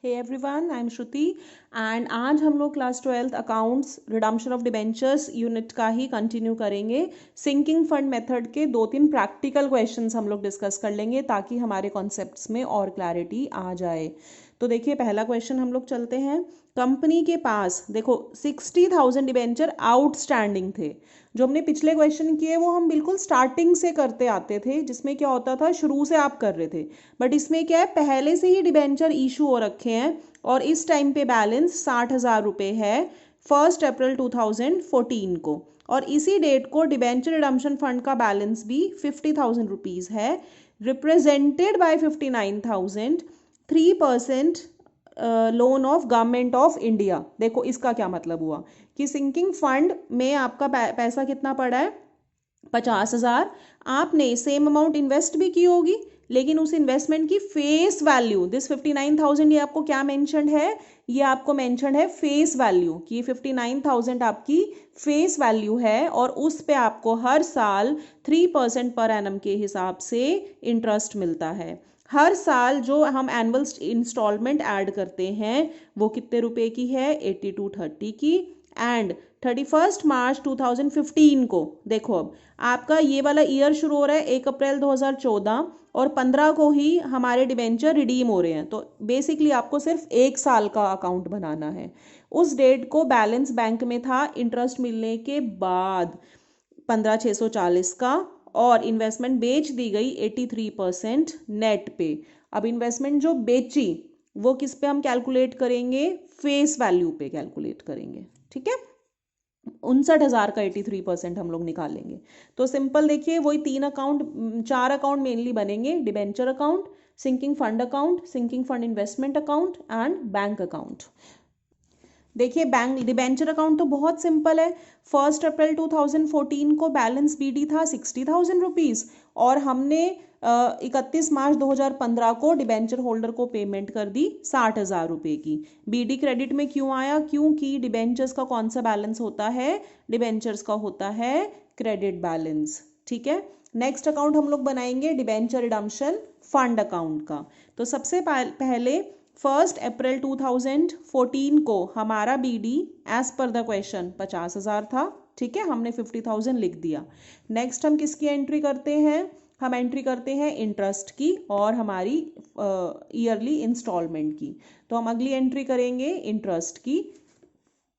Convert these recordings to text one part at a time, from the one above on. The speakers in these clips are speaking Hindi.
Hey everyone, I am Shruti and आज हम लोग class 12th accounts redemption of debentures unit का ही कंटिन्यू करेंगे। सिंकिंग फंड मेथड के 2-3 प्रैक्टिकल क्वेश्चंस हम लोग डिस्कस कर लेंगे ताकि हमारे कॉन्सेप्ट्स में और क्लैरिटी आ जाए। तो देखिए, पहला क्वेश्चन हम लोग चलते हैं। कंपनी के पास देखो 60,000 डिबेंचर आउटस्टैंडिंग थे। जो हमने पिछले क्वेश्चन किए वो हम बिल्कुल स्टार्टिंग से करते आते थे, जिसमें क्या होता था शुरू से आप कर रहे थे। बट इसमें क्या है, पहले से ही डिबेंचर इशू हो रखे हैं और इस टाइम पे बैलेंस 60,000 रुपये है 1 अप्रैल 2014 को, और इसी डेट को डिबेंचर रिडम्पशन फंड का बैलेंस भी 50,000 रुपीज़ है, represented by 59,000 3% loan of government of India. देखो इसका क्या मतलब हुआ कि सिंकिंग फंड में आपका पैसा कितना पड़ा है 50,000। आपने सेम अमाउंट इन्वेस्ट भी की होगी, लेकिन उस इन्वेस्टमेंट की फेस वैल्यू दिस 59,000, ये आपको क्या मेंशन है, ये आपको मेंशन है फेस वैल्यू कि 59,000 आपकी फेस वैल्यू है और उस पे आपको हर साल 3% पर एनम के हिसाब से इंटरेस्ट मिलता है। हर साल जो हम एनुअल इंस्टॉलमेंट ऐड करते हैं वो कितने रुपए की है, 8230 की। एंड 31 मार्च 2015 को देखो, अब आपका ये वाला ईयर शुरू हो रहा है 1 अप्रैल 2014 और 15 को ही हमारे डिबेंचर रिडीम हो रहे हैं। तो बेसिकली आपको सिर्फ 1 साल का अकाउंट बनाना है। उस डेट को बैलेंस बैंक में था इंटरेस्ट मिलने के बाद 15,640 का, और इन्वेस्टमेंट बेच दी गई 83% नेट पे। अब इन्वेस्टमेंट जो बेची वो किस पे हम कैलकुलेट करेंगे, फेस वैल्यू पे कैलकुलेट करेंगे। ठीक है, 59,000 का 83% हम लोग निकालेंगे। तो सिंपल देखिए, वही 4 अकाउंट मेनली बनेंगे, debenture account, sinking fund account, sinking fund investment account and bank account. देखिए, बैंक डिबेंचर अकाउंट तो बहुत सिंपल है। 1 अप्रैल 2014 को बैलेंस बीडी था 60,000 रुपीज़ और हमने 31 मार्च 2015 को डिबेंचर होल्डर को पेमेंट कर दी 60,000 रुपये की। बीडी क्रेडिट में क्यों आया, क्योंकि डिबेंचर्स का कौन सा बैलेंस होता है, डिबेंचर्स का होता है क्रेडिट बैलेंस। ठीक है, नेक्स्ट अकाउंट हम लोग बनाएंगे डिबेंचर रिडम्पशन फंड अकाउंट का। तो सबसे पहले 1 अप्रैल 2014 को हमारा BD as per the question 50,000 था। ठीक है, हमने 50,000 लिख दिया। नेक्स्ट हम किसकी एंट्री करते हैं, हम एंट्री करते हैं इंटरेस्ट की और हमारी ईयरली इंस्टॉलमेंट की। तो हम अगली एंट्री करेंगे इंटरेस्ट की,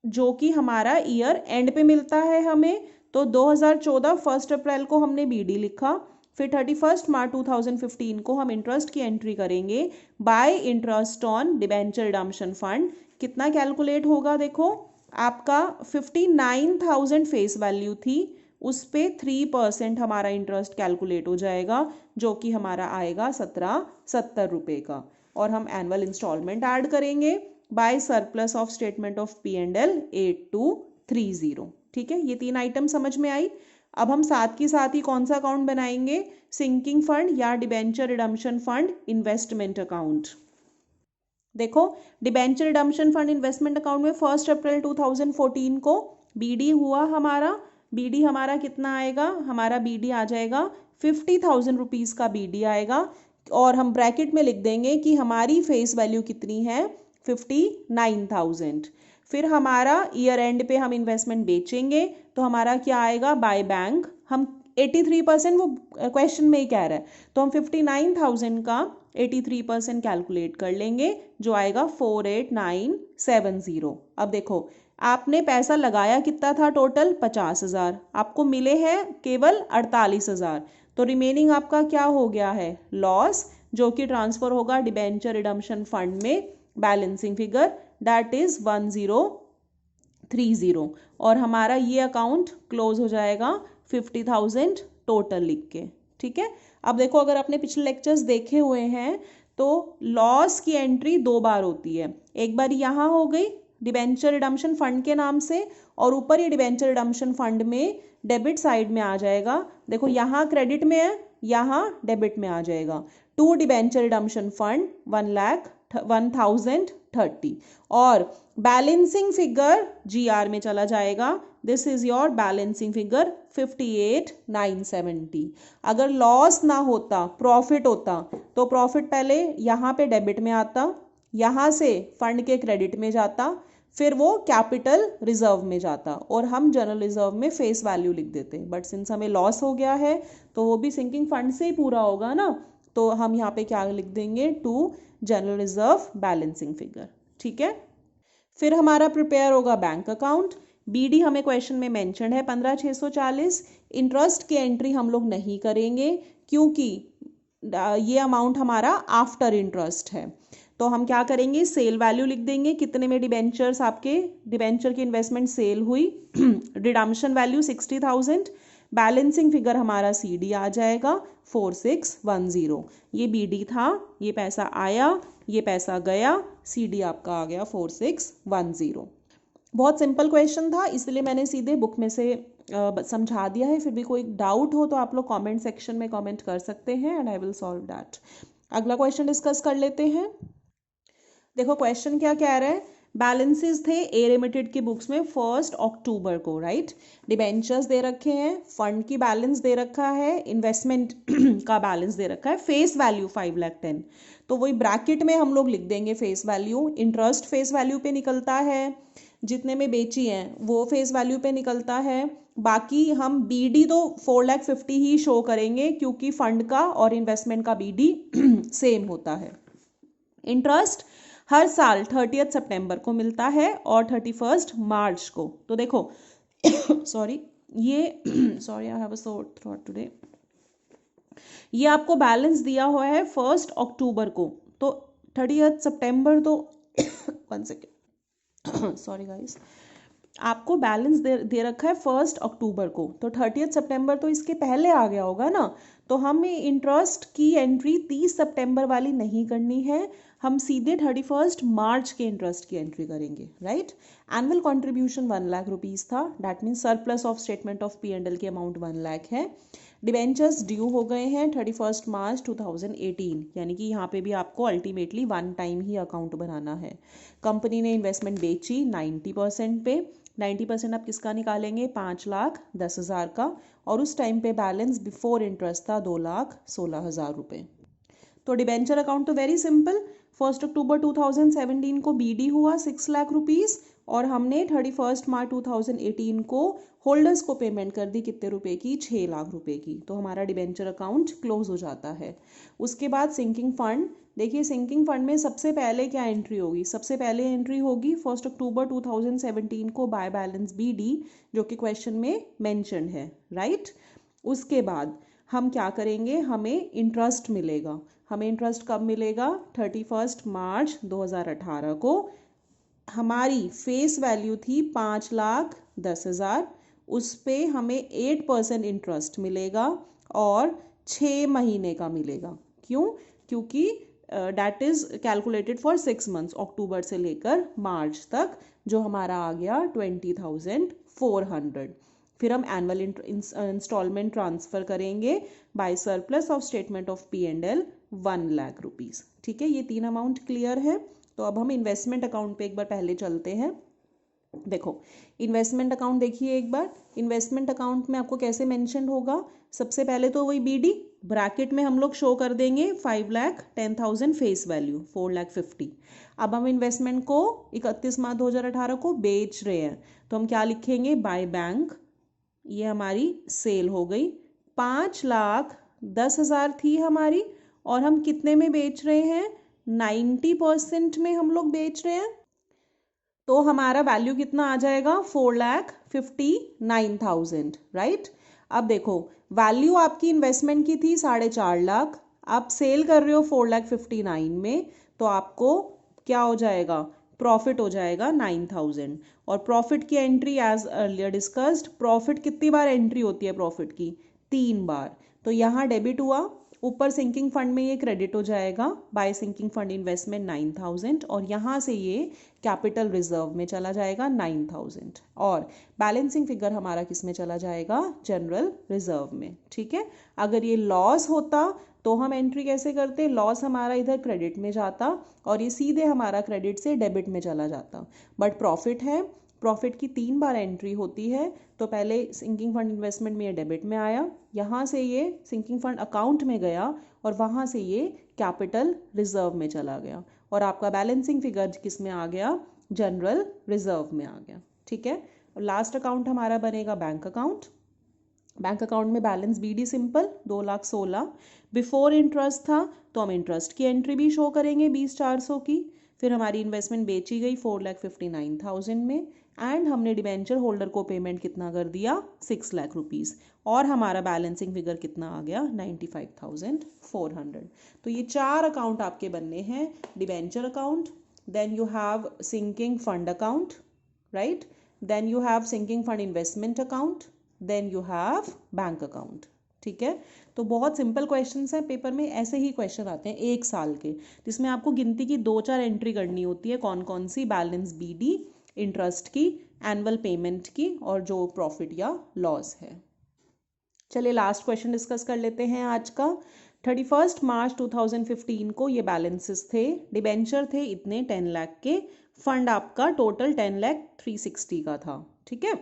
जो कि हमारा ईयर एंड पे मिलता है हमें। तो 2014 1 अप्रैल को हमने बीडी लिखा, फिर 31 मार्च 2015 को हम इंटरेस्ट की एंट्री करेंगे bye interest on debenture redemption fund. कितना कैलकुलेट होगा, देखो आपका 59,000 फेस वैल्यू थी, उस पे 3% हमारा इंटरेस्ट कैलकुलेट हो जाएगा, जो कि हमारा आएगा 1770 रुपये का। और हम एनुअल इंस्टॉलमेंट ऐड करेंगे by surplus of statement of P&L 8230। ठीक है, ये 3 आइटम समझ में आई। अब हम साथ की साथ ही कौन सा अकाउंट बनाएंगे, सिंकिंग फंड या debenture redemption fund investment account. देखो, debenture redemption fund investment account में 1 अप्रैल 2014 को बीडी हुआ हमारा। बीडी हमारा कितना आएगा, हमारा बीडी आ जाएगा 50,000 रुपीज़ का बीडी आएगा, और हम ब्रैकेट में लिख देंगे कि हमारी फेस वैल्यू कितनी है 59,000। फिर हमारा ईयर एंड पे हम इन्वेस्टमेंट बेचेंगे तो हमारा क्या आएगा बाय बैंक। हम 83% वो क्वेश्चन में ही कह रहा है, तो हम 59,000 का 83% कैलकुलेट कर लेंगे, जो आएगा 48,970। अब देखो, आपने पैसा लगाया कितना था, टोटल 50,000, आपको मिले हैं केवल 48,000। तो रिमेनिंग आपका क्या हो गया है, लॉस, जो कि ट्रांसफर होगा डिबेंचर रिडम्पशन फंड में, बैलेंसिंग फिगर दैट इज 1030, और हमारा ये अकाउंट क्लोज हो जाएगा 50,000 टोटल लिख के। ठीक है, अब देखो, अगर आपने पिछले लेक्चर्स देखे हुए हैं तो लॉस की एंट्री 2 बार होती है। एक बार यहाँ हो गई डिबेंचर रिडम्पशन फंड के नाम से, और ऊपर ये डिबेंचर रिडम्पशन फंड में डेबिट साइड में आ जाएगा। देखो, यहाँ क्रेडिट में है, यहाँ डेबिट में आ जाएगा। टू डिबेंचर रिडम्पशन फंड 1,1030, और बैलेंसिंग फिगर जीआर में चला जाएगा। This is your balancing figure 58,970। अगर लॉस ना होता, प्रॉफिट होता, तो प्रॉफिट पहले यहाँ पे डेबिट में आता, यहाँ से फंड के क्रेडिट में जाता, फिर वो कैपिटल रिजर्व में जाता और हम जनरल रिजर्व में फेस वैल्यू लिख देते। बट सिंस हमें लॉस हो गया है तो वो भी सिंकिंग फंड से ही पूरा होगा ना, तो हम यहाँ पे क्या लिख देंगे, to general reserve balancing figure. ठीक है, फिर हमारा प्रिपेयर होगा बैंक अकाउंट। बीडी हमें क्वेश्चन में मेंशन है 15,640। इंटरेस्ट की एंट्री हम लोग नहीं करेंगे क्योंकि ये अमाउंट हमारा आफ्टर इंटरेस्ट है। तो हम क्या करेंगे, सेल वैल्यू लिख देंगे, कितने में डिबेंचर्स आपके डिबेंचर की इन्वेस्टमेंट सेल हुई, रिडम्पशन वैल्यू 60,000, बैलेंसिंग फिगर हमारा सीडी आ जाएगा 4610। ये बीडी था, ये पैसा आया, ये पैसा गया, सीडी आपका आ गया 4610। बहुत सिंपल क्वेश्चन था, इसलिए मैंने सीधे बुक में से समझा दिया है। फिर भी कोई डाउट हो तो आप लोग कमेंट सेक्शन में कमेंट कर सकते हैं and I will solve that. अगला क्वेश्चन डिस्कस कर लेते हैं। देखो क्वेश्चन क्या कह रहा है, बैलेंसेस थे ए लिमिटेड की बुक्स में 1 अक्टूबर को, राइट। डिबेंचर्स दे रखे हैं, फंड की बैलेंस दे रखा है, इन्वेस्टमेंट का बैलेंस दे रखा है, फेस वैल्यू 5,10,000। तो वही ब्रैकेट में हम लोग लिख देंगे face value. Interest face value पे निकलता है, जितने में बेची है वो फेस वैल्यू पे निकलता है। बाकी हम बीडी तो 4,50,000 ही शो करेंगे क्योंकि फंड का और इन्वेस्टमेंट का बीडी सेम होता है। इंटरेस्ट हर साल 30 सितंबर को मिलता है और 31 मार्च को। तो देखो सॉरी ये sorry I have a sore throat today. ये आपको बैलेंस दिया हुआ है 1 अक्टूबर को, तो 30 सितंबर तो 1 सेकेंड सॉरी गाइस, आपको बैलेंस दे रखा है 1 अक्टूबर को, तो 30 सितंबर तो इसके पहले आ गया होगा ना। तो हमें इंटरेस्ट की एंट्री 30 सितंबर वाली नहीं करनी है, हम सीधे 31 मार्च के इंटरेस्ट की एंट्री करेंगे, right. Annual contribution 1 lakh rupees था, that means surplus of statement of P&L की अमाउंट 1 लाख है। डिबेंचर्स ड्यू हो गए हैं 31 मार्च 2018, यानी कि यहाँ पे भी आपको अल्टीमेटली 1 टाइम ही अकाउंट बनाना है। कंपनी ने इन्वेस्टमेंट बेची 90% पे, 90% आप किसका निकालेंगे, 5,10,000 का, और उस टाइम पे बैलेंस बिफोर इंटरेस्ट था 2,16,000 रुपये। तो डिबेंचर अकाउंट तो वेरी सिंपल, 1 अक्टूबर 2017 को बीडी हुआ 6 लाख रुपीस और हमने 31 मार्च 2018 को होल्डर्स को पेमेंट कर दी कितने रुपए की, 6 लाख रुपए की। तो हमारा डिबेंचर अकाउंट क्लोज हो जाता है। उसके बाद सिंकिंग फंड, देखिए सिंकिंग फंड में सबसे पहले क्या एंट्री होगी, सबसे पहले एंट्री होगी 1 अक्टूबर 2017 को बाय बैलेंस बीडी, जो कि क्वेश्चन में मेंशन है, राइट। उसके बाद हम क्या करेंगे, हमें इंटरेस्ट मिलेगा। हमें इंटरेस्ट कब मिलेगा, 31 मार्च 2018 को। हमारी फेस वैल्यू थी 5,10,000, उस पे हमें 8% इंटरेस्ट मिलेगा और 6 महीने का मिलेगा। क्यों, क्योंकि that is calculated for 6 months, October से लेकर मार्च तक, जो हमारा आ गया 20,400। फिर हम एनुअल इंस्टॉलमेंट ट्रांसफर करेंगे by surplus of statement of P&L 1 lakh rupees. ठीक है, ये 3 अमाउंट क्लियर है। तो अब हम इन्वेस्टमेंट अकाउंट पे एक बार पहले चलते हैं। देखो इन्वेस्टमेंट अकाउंट देखिए एक बार, इन्वेस्टमेंट अकाउंट में आपको कैसे मेंशन होगा, सबसे पहले तो वही बीडी, ब्रैकेट में हम लोग शो कर देंगे 5,10,000 फेस वैल्यू 4,50,000। अब हम इन्वेस्टमेंट को 31 मार्च 2018 को बेच रहे हैं, तो हम क्या लिखेंगे, बाय बैंक। ये हमारी सेल हो गई, 5,10,000 थी हमारी और हम कितने में बेच रहे हैं, 90% में हम लोग बेच रहे हैं। तो हमारा वैल्यू कितना आ जाएगा, 4,59,000, राइट। अब देखो वैल्यू आपकी इन्वेस्टमेंट की थी 4.5 लाख, आप सेल कर रहे हो 4,59,000 में, तो आपको क्या हो जाएगा, प्रॉफिट हो जाएगा 9,000। और प्रॉफिट की entry as earlier discussed, profit कितनी बार एंट्री होती है प्रॉफिट की, 3 बार। तो यहाँ डेबिट हुआ, ऊपर सिंकिंग फंड में ये क्रेडिट हो जाएगा बाय सिंकिंग फंड इन्वेस्टमेंट 9,000, और यहाँ से ये कैपिटल रिजर्व में चला जाएगा 9,000, और बैलेंसिंग फिगर हमारा किस में चला जाएगा, जनरल रिजर्व में। ठीक है, अगर ये लॉस होता तो हम एंट्री कैसे करते, लॉस हमारा इधर क्रेडिट में जाता और ये सीधे हमारा क्रेडिट से डेबिट में चला जाता। बट प्रॉफिट है, प्रॉफिट की 3 बार एंट्री होती है, तो पहले सिंकिंग फंड इन्वेस्टमेंट में ये डेबिट में आया, यहाँ से ये सिंकिंग फंड अकाउंट में गया और वहाँ से ये कैपिटल रिजर्व में चला गया। और आपका बैलेंसिंग फिगर किस में आ गया, जनरल रिजर्व में आ गया। ठीक है, और लास्ट अकाउंट हमारा बनेगा बैंक अकाउंट। बैंक अकाउंट में balance BD simple 2,16,000, before interest था तो हम इंटरेस्ट की एंट्री भी शो करेंगे 20,400 की। फिर हमारी इन्वेस्टमेंट बेची गई 4,59,000 में, एंड हमने डिबेंचर होल्डर को पेमेंट कितना कर दिया, 6 लाख रुपीज़, और हमारा बैलेंसिंग फिगर कितना आ गया, 95,400। तो ये 4 अकाउंट आपके बनने हैं, debenture account, then you have sinking fund account, right, then you have sinking fund investment account, then you have bank account. ठीक है, तो बहुत सिंपल क्वेश्चंस हैं, पेपर में ऐसे ही क्वेश्चन आते हैं 1 साल के, जिसमें आपको गिनती की 2-4 एंट्री करनी होती है, कौन कौन सी, बैलेंस बीडी, इंटरेस्ट की, एनुअल पेमेंट की, और जो प्रॉफिट या लॉस है। चलिए लास्ट क्वेश्चन डिस्कस कर लेते हैं आज का। 31 मार्च 2015 को ये बैलेंसेस थे, डिबेंचर थे इतने 10 लाख के, फंड आपका टोटल 10,360,000 का था। ठीक है,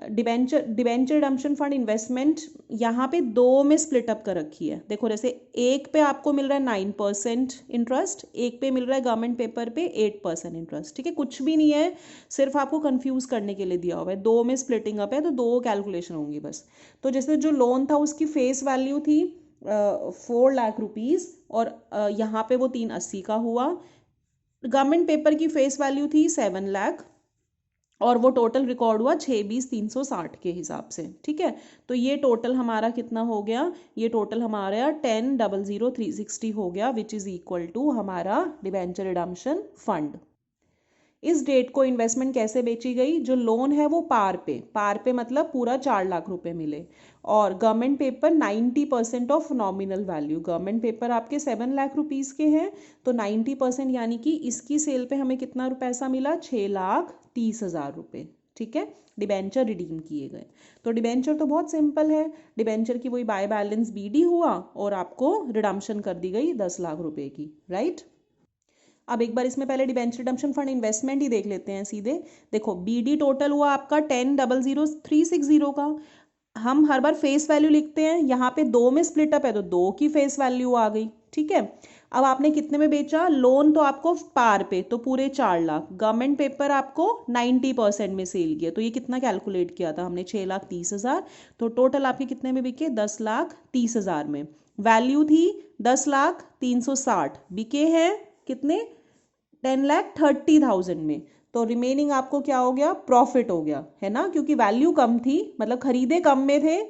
डिबेंचर रिडम्पशन फंड इन्वेस्टमेंट यहाँ पे 2 में स्प्लिट अप कर रखी है। देखो, जैसे एक पे आपको मिल रहा है 9% इंटरेस्ट, एक पे मिल रहा है गवर्नमेंट पेपर पे 8% इंटरेस्ट। ठीक है, कुछ भी नहीं है, सिर्फ आपको कंफ्यूज करने के लिए दिया हुआ है। 2 में स्प्लिटिंग अप है तो 2 कैलकुलेशन होंगी बस। तो जैसे जो लोन था उसकी फेस वैल्यू थी 4 लाख रुपीज़, और यहाँ पे वो 380 का हुआ। गवर्नमेंट पेपर की फेस वैल्यू थी 7 लाख, और वो टोटल रिकॉर्ड हुआ 6/20/360 के हिसाब से। ठीक है, तो ये टोटल हमारा कितना हो गया, ये टोटल हमारा 10,00,360 हो गया, विच इज इक्वल टू हमारा डिबेंचर रिडम्पशन फंड। इस डेट को इन्वेस्टमेंट कैसे बेची गई, जो लोन है वो पार पे मतलब पूरा 4 लाख रुपए मिले, और government paper 90% of nominal value, government paper आपके 7 लाख रुपीज़ के हैं, तो 90% यानी कि इसकी सेल पे हमें कितना पैसा मिला, 6,30,000 रुपये। ठीक है, डिबेंचर रिडीम किए गए। तो डिबेंचर तो बहुत सिंपल है, डिबेंचर की वही बाय बैलेंस बीडी हुआ और आपको रिडम्पशन कर दी गई 10 लाख रुपए की, राइट। अब एक बार इसमें पहले डिबेंचर रिडम्पशन फंड इन्वेस्टमेंट ही देख लेते हैं सीधे। देखो, बीडी टोटल हुआ आपका 10,00,360 का। हम हर बार फेस वैल्यू लिखते हैं, यहाँ पे 2 में स्प्लिट अप है तो 2 की फेस वैल्यू आ गई। ठीक है, अब आपने कितने में बेचा, लोन तो आपको पार पे तो पूरे 4 लाख, गवर्नमेंट पेपर आपको 90% में सेल किया, तो ये कितना कैलकुलेट किया था हमने, 6,30,000, तो टोटल आपके कितने में बिके, 10,30,000 में। वैल्यू थी 10,360, बिके हैं कितने, 10,30,000 में। तो रिमेनिंग आपको क्या हो गया, प्रॉफिट हो गया, है ना, क्योंकि वैल्यू कम थी, मतलब खरीदे कम में थे,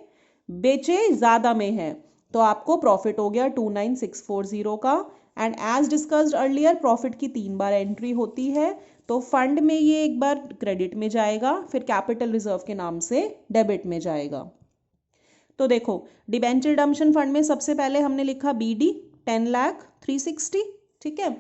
बेचे ज्यादा में है, तो आपको प्रॉफिट हो गया 29,640 का। And as discussed earlier, profit की 3 बार एंट्री होती है, तो फंड में ये एक बार क्रेडिट में जाएगा, फिर कैपिटल रिजर्व के नाम से डेबिट में जाएगा। तो देखो, डिबेंचर रिडम्पशन फंड में सबसे पहले हमने लिखा बीडी 10,360,000। ठीक है,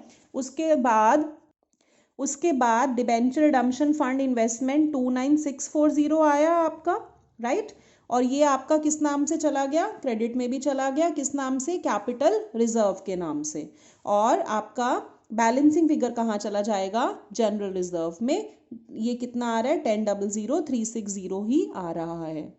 उसके बाद डिबेंचर रिडम्पशन फंड इन्वेस्टमेंट 29,640 आया आपका, राइट, और ये आपका किस नाम से चला गया, क्रेडिट में भी चला गया, किस नाम से, कैपिटल रिजर्व के नाम से। और आपका बैलेंसिंग फिगर कहाँ चला जाएगा, जनरल रिजर्व में। ये कितना आ रहा है, 10,00,360 ही आ रहा है।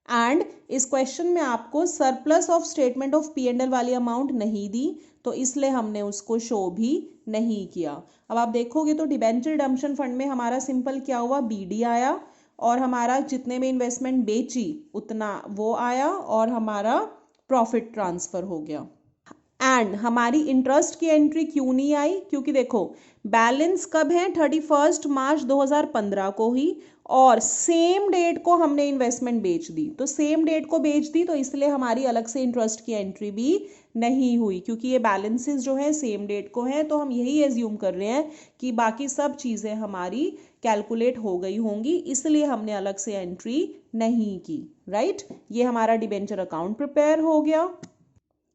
एंड इस क्वेश्चन में आपको surplus of statement of P&L वाली अमाउंट नहीं दी, तो इसलिए हमने उसको शो भी नहीं किया। अब आप देखोगे तो डिबेंचर रिडम्पशन फंड में हमारा सिंपल क्या हुआ, बीडी आया, और हमारा जितने में इन्वेस्टमेंट बेची उतना वो आया, और हमारा प्रॉफिट ट्रांसफर हो गया। एंड हमारी इंटरेस्ट की एंट्री क्यों नहीं आई, क्योंकि देखो बैलेंस कब है, 31 मार्च 2015 को ही, और सेम डेट को हमने इन्वेस्टमेंट बेच दी, तो सेम डेट को बेच दी, तो इसलिए हमारी अलग से इंटरेस्ट की एंट्री भी नहीं हुई, क्योंकि ये बैलेंसेस जो है सेम डेट को है, तो हम यही एज्यूम कर रहे हैं कि बाकी सब चीज़ें हमारी कैलकुलेट हो गई होंगी, इसलिए हमने अलग से एंट्री नहीं की, राइट। ये हमारा डिबेंचर अकाउंट प्रिपेयर हो गया।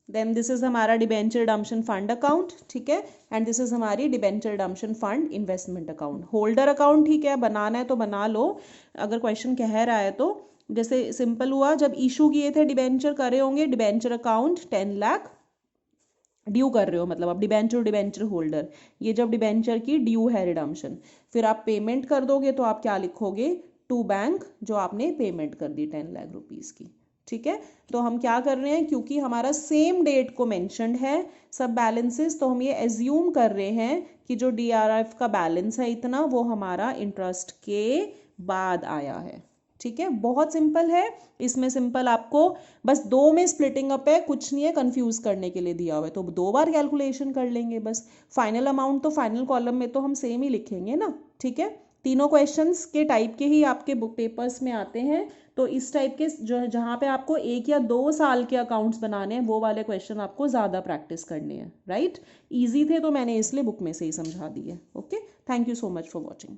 देन दिस इज हमारा डिबेंचर रिडम्पशन फंड अकाउंट, ठीक है, एंड दिस इज हमारी debenture redemption fund investment account. Holder account ठीक है, बनाना है तो बना लो, अगर क्वेश्चन कह रहा है तो। जैसे सिंपल हुआ, जब इशू किए थे डिबेंचर, करे होंगे डिबेंचर अकाउंट 10 लाख ड्यू कर रहे हो, मतलब अब डिबेंचर होल्डर, ये जब डिबेंचर की ड्यू है रिडम्पशन, फिर आप पेमेंट कर दोगे तो आप क्या लिखोगे, टू बैंक, जो आपने पेमेंट कर दी 10 लाख रुपीज़ की। ठीक है। तो हम क्या कर रहे हैं, क्योंकि हमारा सेम डेट को मेंशन्ड है सब बैलेंसेस, तो हम ये एज्यूम कर रहे हैं कि जो DRF का बैलेंस है इतना, वो हमारा इंटरेस्ट के बाद आया है। ठीक है, बहुत सिंपल है। इसमें सिंपल आपको बस 2 में स्प्लिटिंग अप है, कुछ नहीं है कंफ्यूज करने के लिए दिया हुआ है, तो 2 बार कैलकुलेशन कर लेंगे बस। फाइनल अमाउंट तो फाइनल कॉलम में तो हम सेम ही लिखेंगे ना। ठीक है, तीनों क्वेश्चंस के टाइप के ही आपके बुक पेपर्स में आते हैं, तो इस टाइप के जो जहाँ पे आपको 1 या 2 साल के अकाउंट्स बनाने हैं, वो वाले क्वेश्चन आपको ज़्यादा प्रैक्टिस करने हैं। राइट, ईजी थे तो मैंने इसलिए बुक में से ही समझा दिए। Okay, thank you so much for watching.